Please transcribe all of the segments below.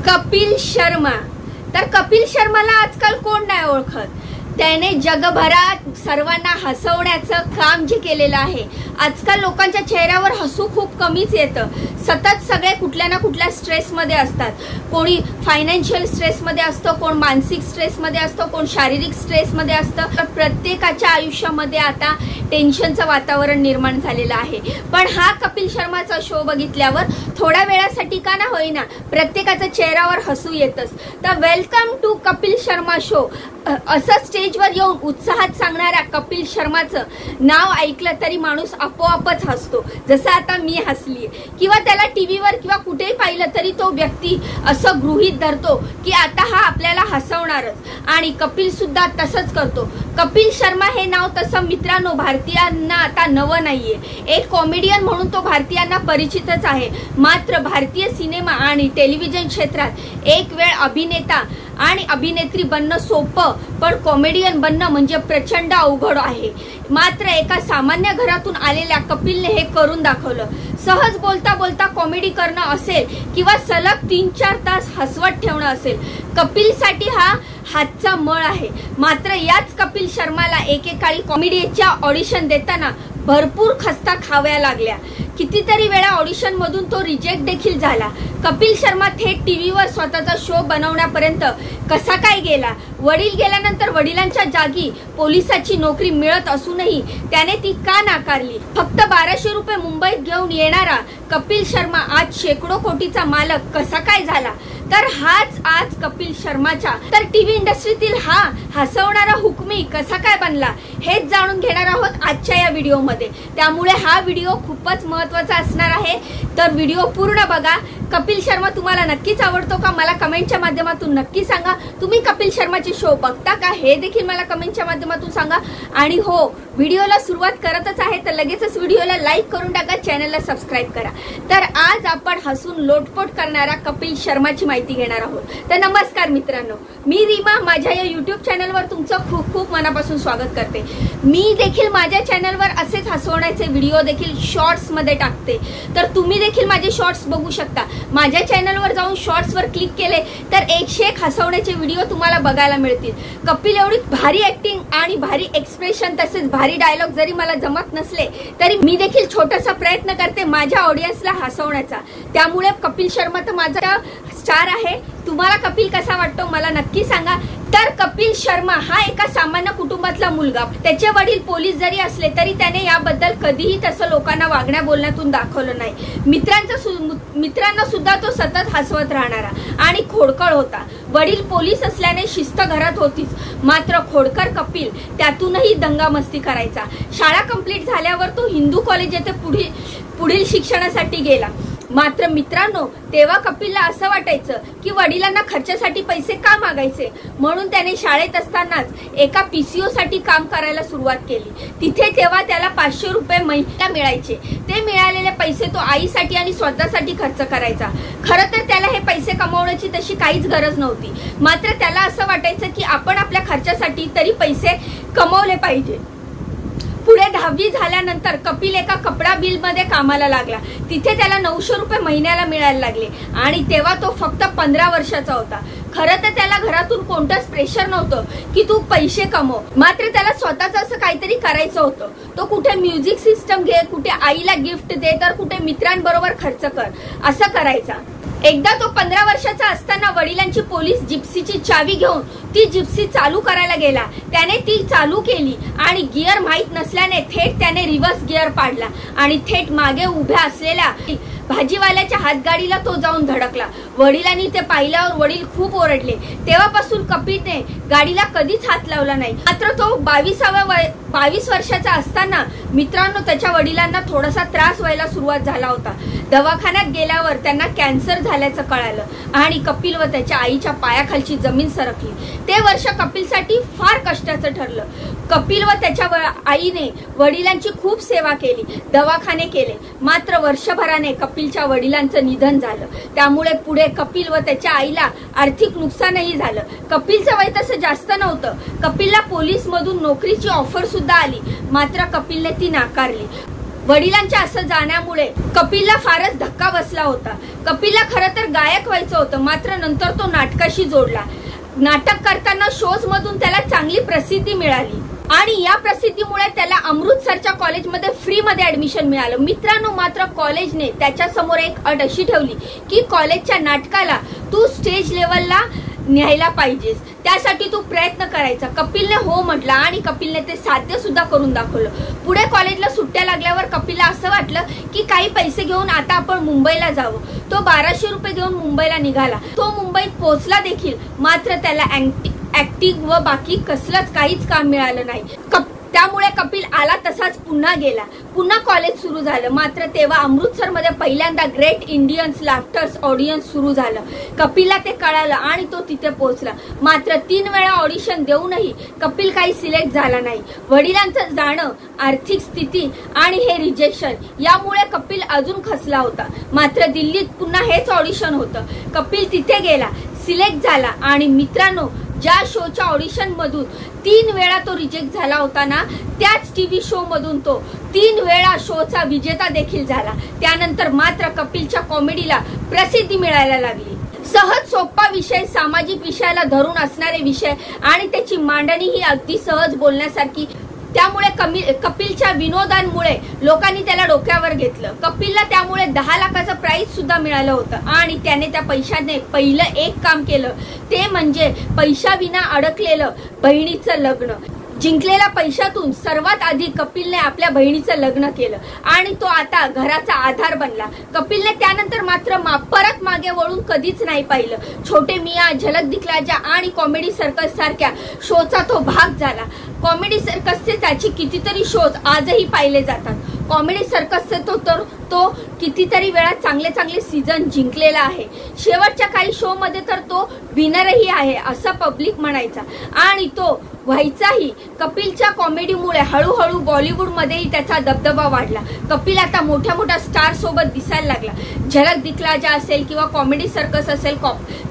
कपिल शर्मा। तर कपिल शर्माला आजकाल कोण नाही ओळखत। त्याने जगभरात सर्वांना हसवण्याचं काम जे केलेलं आहे। आजकाल लोकांच्या चेहऱ्यावर हसू खूप कमीच येतं। सतत सगळे कुठल्या ना कुठल्या स्ट्रेस मध्ये असतात। कोणी फायनान्शियल स्ट्रेस मध्ये असतं, कोण मानसिक स्ट्रेस मध्ये असतं, कोण शारीरिक स्ट्रेस मध्ये असतं। तर प्रत्येकाच्या आयुष्यामध्ये आता टेन्शनचं वातावरण निर्माण झालेलं आहे। पण हा कपिल शर्माचा शो बघितल्यावर थोड्या वेळासाठी का ना होईना प्रत्येकाच्या चेहऱ्यावर हसू येतच। तर welcome to Kapil Sharma show असं स्टेजवर येऊन उत्साहात सांगणाऱ्या कपिल शर्माचं नाव ऐकलं तरी माणूस आपोआपच हसतो। जसं आता मी हसली किंवा त्याला टीव्हीवर किंवा कुठेही पाहिलं तरी तो व्यक्ती असं गृहीत धरतो की आता हा आपल्याला हसवणारच। आणि कपिल सुद्धा तसंच करतो। कपिल शर्मा हे नाव तसं मित्रांनो भारतीयांना आता नवं नाहीये। एक कॉमेडियन म्हणून तो भारतीयांना परिचितच आहे। मात्र भारतीय सिनेमा आणि टेलिव्हिजन क्षेत्रात एक वेळ अभिनेता आणि अभिनेत्री बनणं सोपं, पण कॉमेडियन बनणं म्हणजे प्रचंड अवघड आहे। मात्र एका सामान्य घरातून आलेल्या कपिलने हे करून दाखवलं। सहज बोलता बोलता कॉमेडी करणं असेल किंवा सलग 3-4 तास हसवत ठेवणं असेल, कपिलसाठी हा हातचा मळ आहे। मात्र याच कपिल शर्माला एकेकाळी कॉमेडीच्या ऑडिशन देताना भरपूर खस्ता खाव्या लागल्या। कितीतरी वेळा ऑडिशन मधून तो रिजेक्ट देखील झाला। कपिल शर्मा थेट टीव्हीवर स्वतःचा शो बनवण्यापर्यंत कसा काय गेला? वडील गेल्यानंतर वडिलांच्या जागी पोलिसाची नोकरी मिळत असूनही त्याने ती का नाकारली? फक्त 1200 रुपये मुंबईत घेऊन येणारा कपिल शर्मा आज शेकडो कोटीचा मालक कसा काय झाला? तर हाच आज कपिल शर्माच्या तर टीव्ही इंडस्ट्रीतील हा हसवणारा हुकमी कसा काय बनला हेच जाणून घेणार आहोत आजच्या या व्हिडिओमध्ये। त्यामुळे हा व्हिडिओ खूपच महत्त्वाचा असणार आहे। तर व्हिडिओ पूर्ण बघा। कपिल शर्मा तुम्हाला नक्कीच आवडतो का? मला कमेंटच्या माध्यमातून नक्की सांगा। तुम्ही कपिल शर्माचे शो बघता का हे देखील मला कमेंटच्या माध्यमातून सांगा। आणि हो, व्हिडिओला सुरुवात करतच आहे तर लगेचच व्हिडिओला लाईक करून टाका, चॅनलला सबस्क्राईब करा। तर आज आपण हसून लोटपोट करणारा कपिल शर्माची माहिती घेणार आहोत। तर नमस्कार मित्रांनो, मी रीमा माझ्या या YouTube चॅनलवर तुमचं खूप खूप मनापासून स्वागत करते। मी देखील माझ्या चॅनलवर असेच हसवण्याचे व्हिडिओ देखील शॉर्ट्स मध्ये टाकते। तर तुम्ही देखील माझे शॉर्ट्स बघू शकता। माझ्या चॅनलवर जाऊन शॉर्ट्सवर क्लिक केले तर 101 हसवण्याचे व्हिडिओ तुम्हाला बघायला मिळतील। कपिल एवढी भारी ऍक्टिंग आणि भारी एक्सप्रेशन तसेच भारी डायलॉग जरी मला जमत नसले तरी मी देखील छोटासा प्रयत्न करते माझ्या ऑडियन्सला हसवण्याचा। त्यामुळे कपिल शर्मा तर माझा स्टार आहे। तुम्हाला कपिल कसा वाटतो मला नक्की सांगा। तर कपिल शर्मा हा एका सामान्य कुटुंबातला मुलगा। त्याचे वडील पोलीस जरी असले तरी त्याने याबद्दल कधीही तसं लोकांना वागण्या बोलण्यातून दाखवलं नाही। मित्रांना सुद्धा तो सतत हसवत राहणारा आणि खोडकर होता। वडील पोलीस असल्याने शिस्त घरात होतीच, मात्र खोडकर कपिल त्यातूनही दंगामस्ती करायचा। शाळा कंप्लीट झाल्यावर तो हिंदू कॉलेज येथे पुढील शिक्षणासाठी गेला। मात्र मित्रांनो, तेव्हा कपिलला असं वाटायचं की वडिलांना खर्चासाठी पैसे का मागायचे, म्हणून त्याने शाळेत असतानाच एका PCO साठी काम करायला सुरुवात केली। तिथे तेव्हा त्याला 500 रुपये महिन्याला मिळायचे। ते मिळालेले पैसे तो आईसाठी आणि स्वतःसाठी खर्च करायचा। खरं तर त्याला हे पैसे कमवण्याची तशी काहीच गरज नव्हती, मात्र त्याला असं वाटायचं की आपण आपल्या खर्चासाठी तरी पैसे कमवले पाहिजे। पुढे 10वी झाल्यानंतर कपिल एका कपडा बिल मध्ये कामाला लागला। तिथे त्याला 900 रुपये महिन्याला मिळायला लागले आणि तेव्हा तो फक्त 15 वर्षाचा होता। खरं तर त्याला घरातून कोणतंच प्रेशर नव्हतं की तू पैसे कमव, मात्र त्याला स्वतःच असं काहीतरी करायचं होतं। तो कुठे म्युझिक सिस्टम घे, कुठे आईला गिफ्ट दे, तर कुठे मित्रांबरोबर खर्च कर, असं करायचा। एकदा तो 15 वर्षाचा असताना वडिलांची पोलीस जिप्सीची चावी घेऊन ती जिप्सी चालू करायला गेला। त्याने ती चालू केली आणि गिअर माहीत नसल्याने थेट त्याने रिव्हर्स गिअर पाडला आणि थेट मागे उभ्या असलेल्या भाजीवाल्याच्या हातगाडीला तो जाऊन धडकला। वडिलांनी ते पाहिल्यावर वडील खूप ओरडले। तेव्हापासून कपिलने गाडीला कधीच हात लावला नाही। मात्र तो 22 वर्षाचा असताना मित्रांनो त्याच्या वडिलांना थोडासा त्रास व्हायला सुरुवात झाला होता। दवाखान्यात गेल्यावर त्यांना कॅन्सर झाल्याचं कळालं आणि कपिल व त्याच्या आईच्या पायाखालची जमीन सरकली। ते वर्ष कपिलसाठी फार कष्टाचं ठरलं। कपिल व त्याच्या आईने वडिलांची खूप सेवा केली, दवाखाने केले, मात्र वर्षभराने कपिलच्या वडिलांचं निधन झालं। त्यामुळे पुढे कपिल व त्याच्या आईला आर्थिक नुकसानही झालं। कपिलचं वय तसं जास्त नव्हतं। कपिलला पोलीस मधून नोकरीची ऑफर सुद्धा आली, मात्र कपिलने ती नाकारली। वडिलांच्या असं जाण्यामुळे कपिलला फारच धक्का बसला होता। कपिलला खरं तर गायक व्हायचं होतं, मात्र नंतर तो नाटकाशी जोडला। नाटक करताना शोज मधून त्याला चांगली प्रसिद्धी मिळाली आणि या प्रसिद्धीमुळे त्याला अमृतसरच्या कॉलेजमध्ये फ्री मध्ये ऍडमिशन मिळालं। मित्रांनो, मात्र कॉलेजने त्याच्या समोर एक अट अशी ठेवली की कॉलेजच्या नाटकाला तू स्टेज लेवलला न्यायला पाहिजेस, त्यासाठी तू प्रयत्न करायचा। कपिलने हो म्हटलं आणि कपिलने ते साध्य सुद्धा करून दाखवलं। पुढे कॉलेजला सुट्ट्या लागल्यावर कपिलला असं वाटलं की काही पैसे घेऊन आता आपण मुंबईला जावं। तो 1200 रुपये घेऊन मुंबईला निघाला। तो मुंबईत पोहोचला देखील, मात्र त्याला ऍक्टिंग व बाकी कसलंच काहीच काम मिळालं नाही। त्यामुळे कपिल आला तसाच पुन्हा गेला। पुन्हा कॉलेज सुरू झालं, मात्र तेव्हा अमृतसरमध्ये पहिल्यांदा ग्रेट इंडियन्स लाफ्टर्स ऑडियन्स सुरू झालं। कपिलला ते कळालं आणि तो तिथे पोहोचला, मात्र 3 वेळा ऑडिशन देऊनही कपिल काही सिलेक्ट झाला नाही। वडिलांचं जाणं, आर्थिक स्थिती आणि हे रिजेक्शन यामुळे कपिल अजून खचला होता। मात्र दिल्लीत पुन्हा हेच ऑडिशन होतं। कपिल तिथे गेला, सिलेक्ट झाला आणि मित्रांनो, ज्या शोच्या ऑडिशन मधून 3 वेळा तो रिजेक्ट झाला होता ना, त्याच टीव्ही शो मधून तो 3 वेळा शोचा विजेता देखील झाला। त्यानंतर मात्र कपिलच्या कॉमेडीला प्रसिद्धी मिळायला लागली। सहज सोपा विषय, सामाजिक विषयाला धरून असणारे विषय आणि त्याची मांडणी ही अगदी सहज बोलण्यासारखी। त्यामुळे कपिलच्या विनोदांमुळे लोकांनी त्याला डोक्यावर घेतलं। कपिलला त्यामुळे 10 लाखाचं प्राइज सुद्धा मिळालं होतं आणि त्याने त्या पैशाने पहिलं एक काम केलं, ते म्हणजे पैशाविना अडकलेलं बहिणीचं लग्न। जिंकलेल्या पैशातून सर्वात आधी कपिलने आपल्या बहिणीचं लग्न केलं आणि तो आता घराचा आधार बनला। कपिलने त्यानंतर मात्र परत मागे वळून कधीच नाही पाहिलं। छोटे मियां, झलक दिखला जा आणि कॉमेडी सर्कस सारख्या शोचा तो भाग झाला। कॉमेडी सर्कसचे त्याची कितीतरी शोज आजही पाहिले जातात। कॉमेडी सर्कसचे तो कितीतरी वेळा चांगले सीझन जिंकलेला आहे। शेवटच्या काही शो मध्ये तर तो विनरही आहे असं पब्लिक म्हणायचा आणि तो व्हायचाही। कपिलच्या कॉमेडीमुळे हळूहळू बॉलिवूड मध्येही त्याचा दबदबा वाढला। कपिल आता मोठ्या स्टार सोबत दिसायला लागला। झलक दिखला जा असेल किंवा कॉमेडी सर्कस असेल,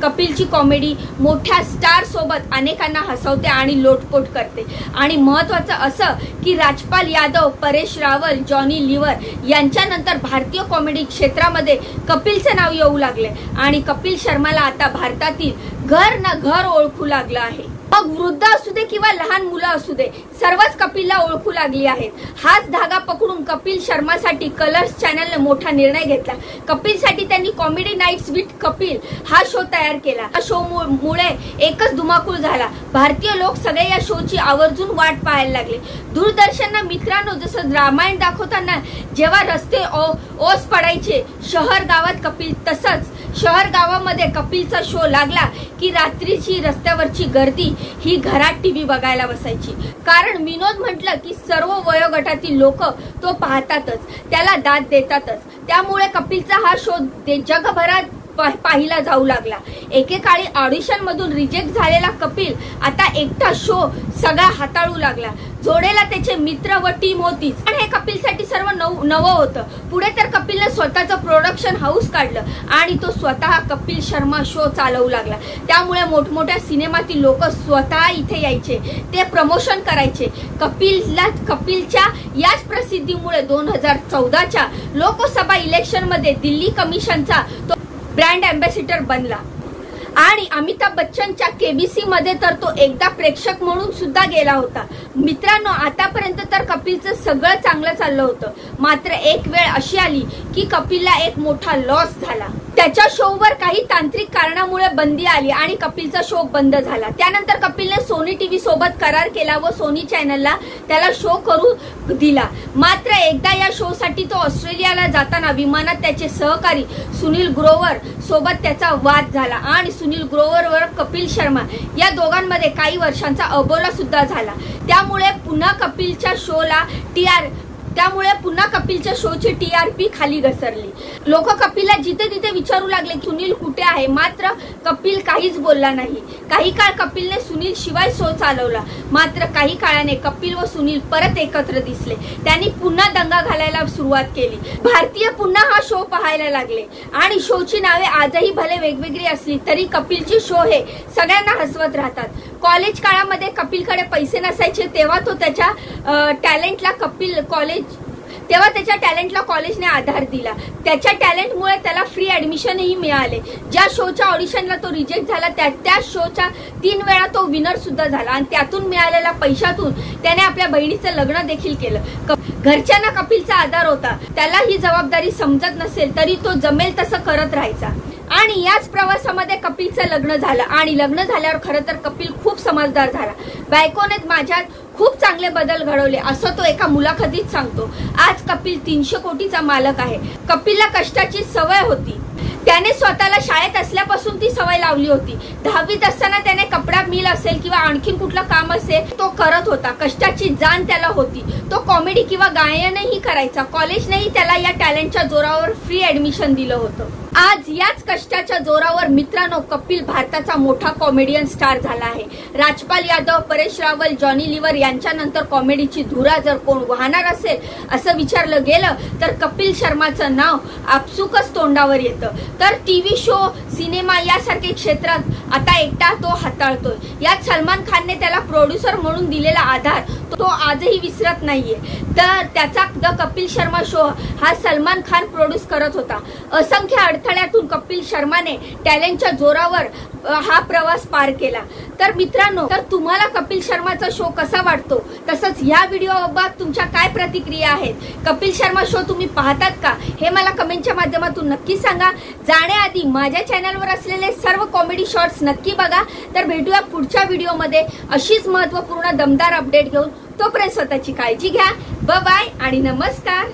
कपिलची कॉमेडी मोठ्या स्टार सोबत अनेकांना हसवते आणि लोटपोट करते। आणि महत्वाचं असं की राजपाल यादव, परेश रावल, जॉनी लिव्हर यांच्यानंतर भारतीय कॉमेडी क्षेत्रामध्ये कपिलचे नाव येऊ लागले आणि कपिल शर्माला आता भारतातील घर ना घर ओळखू लागलं आहे। मग वृद्ध असू दे किंवा लहान मुलं असू दे, सर्वच कपिलला ओळखू लागली आहेत। हाच धागा पकडून कपिल शर्मासाठी कलर्स चॅनलने मोठा निर्णय घेतला। कपिलसाठी त्यांनी कॉमेडी नाईट्स विथ कपिल हा शो तयार केला। या शो मुळे एकच धुमाकूळ झाला। भारतीय लोक सगळे या शोची आवर्जून वाट पाहायला लागले। दूरदर्शनना मित्रांनो, जसं रामायण दाखवताना जेव्हा रस्ते ओस पडायचे शहर गावात कपिल, तसंच शहर गावामध्ये कपिलचा शो लागला की रात्रीची रस्त्यावरची गर्दी ही घरात टीव्ही बघायला बसायची। कारण विनोद म्हटलं की सर्व वयोगटातील लोक तो पाहतातच, त्याला दाद देतातच। त्यामुळे कपिलचा हा शो जगभरात पाहिला जाऊ लागला। एकेकाळी ऑडिशन मधून रिजेक्ट झालेला कपिल आता एकटा शो सगळा हाताळू लागला। जोडेला त्याचे मित्र व टीम होतीच, पण हे कपिलसाठी सर्व नवं होतं। पुढे तर कपिलने स्वतःचं प्रोडक्शन हाऊस काढलं आणि तो स्वतः कपिल शर्मा शो चालवू लागला। त्यामुळे मोठमोठ्या सिनेमातील लोक स्वतः इथे यायचे, ते प्रमोशन करायचे। कपिलच्या याच प्रसिद्धीमुळे 2014च्या लोकसभा इलेक्शन मध्ये दिल्ली कमिशनचा तो ब्रँड अँबॅसिडर बनला आणि अमिताभ बच्चनच्या केबीसी मध्ये तर तो एकदा प्रेक्षक म्हणून सुद्धा गेला होता। मित्रांनो, आतापर्यंत तर कपिलचं सगळं चांगलं चाललं होतं, मात्र एक वेळ अशी आली की कपिलला एक मोठा लॉस झाला। त्याच्या शोवर काही तांत्रिक कारणामुळे बंदी आली आणि कपिलचा शो बंद झाला। त्यानंतर कपिलने सोनी टीव्ही सोबत करार केला व सोनी चॅनलला त्याला शो करू दिला। मात्र एकदा या शो साठी तो ऑस्ट्रेलियाला जाताना विमानात त्याचे सहकारी सुनील ग्रोवर सोबत त्याचा वाद झाला आणि सुनील ग्रोवर व कपिल शर्मा या दोघांमध्ये काही वर्षांचा अबोला सुद्धा झाला। त्यामुळे पुन्हा कपिलच्या शोची टीआरपी खाली घसरली। लोक कपिलला जिथे तिथे विचारू लागले सुनील कुठे आहे, मात्र कपिल काहीच बोलला नाही। काही काळ कपिलने सुनील शिवाय शो चालवला, मात्र काही काळाने कपिल व सुनील परत एकत्र दिसले। त्यांनी पुन्हा दंगा घालायला सुरुवात केली। भारतीय पुन्हा हा शो पाहायला लागले आणि शोची नावे आजही भले वेगवेगळी असली तरी कपिलचे शो हे सगळ्यांना हसवत राहतात। कॉलेज काळामध्ये कपिलकडे पैसे नसायचे, तेव्हा तो त्याच्या टॅलेंटला तेव्हा त्याच्या टॅलेंटला कॉलेजने आधार दिला. त्याच्या टॅलेंटमुळे त्याला फ्री ऍडमिशनही मिळाले. ज्या शोच्या ऑडिशनला तो रिजेक्ट झाला त्या शोच्या 3 वेळा तो विनर सुद्धा झाला आणि त्यातून मिळालेल्या पैशातून त्याने आपल्या बहिणीचं लग्न देखील केलं. घरच्यांना कपिलचा आधार होता. त्याला ही जबाबदारी समजत नसेल तरी तो जमेल तसं करत राहायचा. आणि याच प्रवासामध्ये कपिलचं लग्न झालं आणि लग्न झाल्यावर खरं तर कपिल खूप समजदार झाला. बायकोने माझ्यात खूप चांगले बदल घडवले असं तो एका मुलाखतीत सांगतो. आज कपिल 300 कोटीचा मालक आहे. कपिलला कष्टाची सवय होती. त्याने स्वतःला शाळेत असल्यापासून ती सवय लावली होती. 10वीत असताना त्याने कपडा मिल असेल किंवा आणखीन कुठलं काम असेल तो करत होता. कष्टाची जाण त्याला होती. तो कॉमेडी किंवा गायनही करायचा. कॉलेजनेही त्याला या टॅलेंटच्या जोरावर फ्री ऍडमिशन दिलं होतं. आज याच कष्टाच्या जोरावर मित्रांनो कपिल भारताचा मोठा कॉमेडियन स्टार झाला आहे. राजपाल यादव, परेश रावल, जॉनी लिव्हर यांच्यानंतर कॉमेडीची धुरा जर कोण वाहणार असेल असं विचारलं गेलं तर कपिल शर्माचं नाव आपसुकच तोंडावर येतं. तर टीव्ही शो, सिनेमा यासारखे क्षेत्रात आता एकटा तो हाताळतोय. यात सलमान खानने त्याला प्रोड्युसर म्हणून दिलेला आधार तो आजही विसरत नाहीये. तर त्याचा द कपिल शर्मा शो हा सलमान खान प्रोड्यूस करत होता. असंख्य अडथळ्यातून कपिल शर्माने टॅलेंटच्या जोरावर हा प्रवास पार केला. तर मित्रांनो, तर तुम्हाला कपिल शर्माचा शो कसा वाटतो, तसंच ह्या व्हिडिओबाबत तुमच्या काय प्रतिक्रिया आहेत, कपिल शर्मा शो तुम्ही पाहतात का, हे मला कमेंटच्या माध्यमातून नक्की सांगा. जाण्याआधी माझ्या चॅनलवर असलेले सर्व कॉमेडी शॉर्ट्स नक्की बघा. तर भेटूया पुढच्या व्हिडिओमध्ये अशीच महत्त्वपूर्ण दमदार अपडेट घेऊन. तोपर्यंत स्वतःची काळजी घ्या. बाय आणि नमस्कार.